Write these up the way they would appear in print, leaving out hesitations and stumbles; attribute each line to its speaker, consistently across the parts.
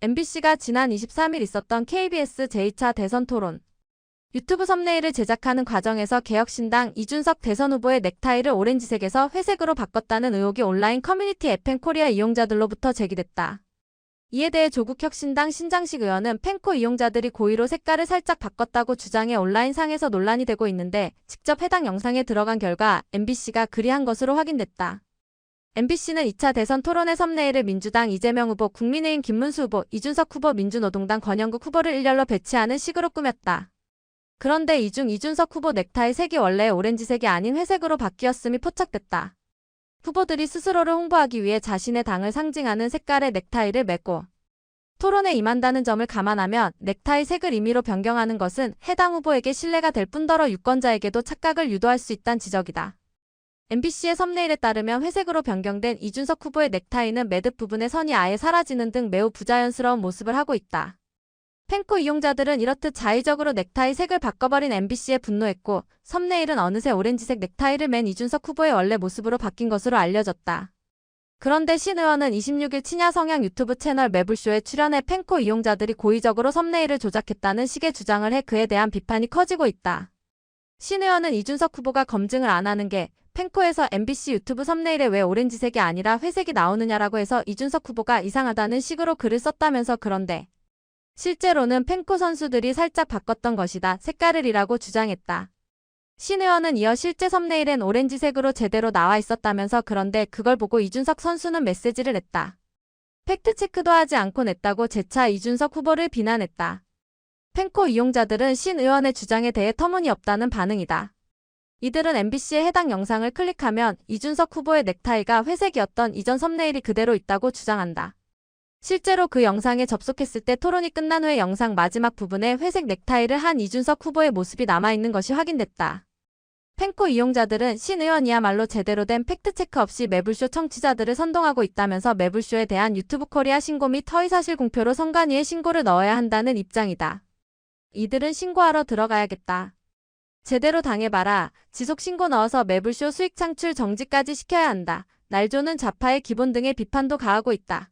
Speaker 1: MBC가 지난 23일 있었던 KBS 제2차 대선 토론. 유튜브 썸네일을 제작하는 과정에서 개혁신당 이준석 대선 후보의 넥타이를 오렌지색에서 회색으로 바꿨다는 의혹이 온라인 커뮤니티 FM코리아 이용자들로부터 제기됐다. 이에 대해 조국혁신당 신장식 의원은 팬코 이용자들이 고의로 색깔을 살짝 바꿨다고 주장해 온라인상에서 논란이 되고 있는데 직접 해당 영상에 들어간 결과 MBC가 그리한 것으로 확인됐다. MBC는 2차 대선 토론의 썸네일을 민주당 이재명 후보, 국민의힘 김문수 후보, 이준석 후보, 민주노동당 권영국 후보를 일렬로 배치하는 식으로 꾸몄다. 그런데 이 중 이준석 후보 넥타이 색이 원래 오렌지색이 아닌 회색으로 바뀌었음이 포착됐다. 후보들이 스스로를 홍보하기 위해 자신의 당을 상징하는 색깔의 넥타이를 매고 토론에 임한다는 점을 감안하면 넥타이 색을 임의로 변경하는 것은 해당 후보에게 신뢰가 될 뿐더러 유권자에게도 착각을 유도할 수 있다는 지적이다. MBC의 썸네일에 따르면 회색으로 변경된 이준석 후보의 넥타이는 매듭 부분의 선이 아예 사라지는 등 매우 부자연스러운 모습을 하고 있다. 팬코 이용자들은 이렇듯 자의적으로 넥타이 색을 바꿔버린 MBC에 분노했고 썸네일은 어느새 오렌지색 넥타이를 맨 이준석 후보의 원래 모습으로 바뀐 것으로 알려졌다. 그런데 신 의원은 26일 친야 성향 유튜브 채널 매불쇼에 출연해 팬코 이용자들이 고의적으로 썸네일을 조작했다는 식의 주장을 해 그에 대한 비판이 커지고 있다. 신 의원은 이준석 후보가 검증을 안 하는 게 팬코에서 MBC 유튜브 썸네일에 왜 오렌지색이 아니라 회색이 나오느냐라고 해서 이준석 후보가 이상하다는 식으로 글을 썼다면서 그런데 실제로는 팬코 선수들이 살짝 바꿨던 것이다. 색깔을이라고 주장했다. 신 의원은 이어 실제 썸네일엔 오렌지색으로 제대로 나와 있었다면서 그런데 그걸 보고 이준석 선수는 메시지를 냈다. 팩트체크도 하지 않고 냈다고 재차 이준석 후보를 비난했다. 팬코 이용자들은 신 의원의 주장에 대해 터무니없다는 반응이다. 이들은 MBC의 해당 영상을 클릭하면 이준석 후보의 넥타이가 회색이었던 이전 썸네일이 그대로 있다고 주장한다. 실제로 그 영상에 접속했을 때 토론이 끝난 후에 영상 마지막 부분에 회색 넥타이를 한 이준석 후보의 모습이 남아있는 것이 확인됐다. 팬코 이용자들은 신 의원이야말로 제대로 된 팩트체크 없이 매불쇼 청취자들을 선동하고 있다면서 매불쇼에 대한 유튜브 코리아 신고 및 허위사실 공표로 선관위에 신고를 넣어야 한다는 입장이다. 이들은 신고하러 들어가야겠다. 제대로 당해봐라. 지속 신고 넣어서 매불쇼 수익 창출 정지까지 시켜야 한다. 날조는 좌파의 기본 등의 비판도 가하고 있다.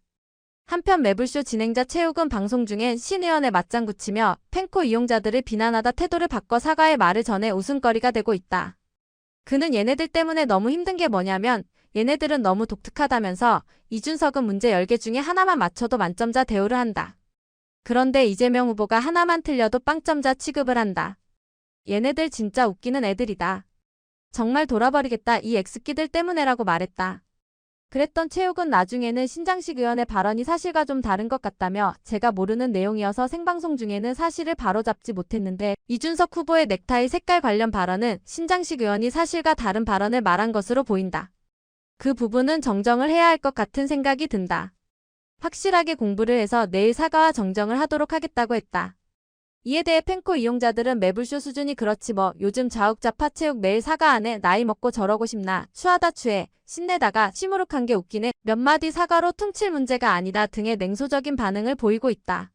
Speaker 1: 한편 매불쇼 진행자 최욱은 방송 중엔 신 의원에 맞장구치며 팬코 이용자들을 비난하다 태도를 바꿔 사과의 말을 전해 웃음거리가 되고 있다. 그는 얘네들 때문에 너무 힘든 게 뭐냐면 얘네들은 너무 독특하다면서 이준석은 문제 10개 중에 하나만 맞춰도 만점자 대우를 한다. 그런데 이재명 후보가 하나만 틀려도 빵점자 취급을 한다. 얘네들 진짜 웃기는 애들이다. 정말 돌아버리겠다 이 엑스끼들 때문에라고 말했다. 그랬던 최욱은 나중에는 신장식 의원의 발언이 사실과 좀 다른 것 같다며 제가 모르는 내용이어서 생방송 중에는 사실을 바로잡지 못했는데 이준석 후보의 넥타이 색깔 관련 발언은 신장식 의원이 사실과 다른 발언을 말한 것으로 보인다. 그 부분은 정정을 해야 할 것 같은 생각이 든다. 확실하게 공부를 해서 내일 사과와 정정을 하도록 하겠다고 했다. 이에 대해 팬코 이용자들은 매불쇼 수준이 그렇지 뭐 요즘 좌욱좌파 체육 매일 사과 안 해 나이 먹고 저러고 싶나 추하다 추해 신내다가 시무룩한 게 웃기네 몇 마디 사과로 퉁칠 문제가 아니다 등의 냉소적인 반응을 보이고 있다.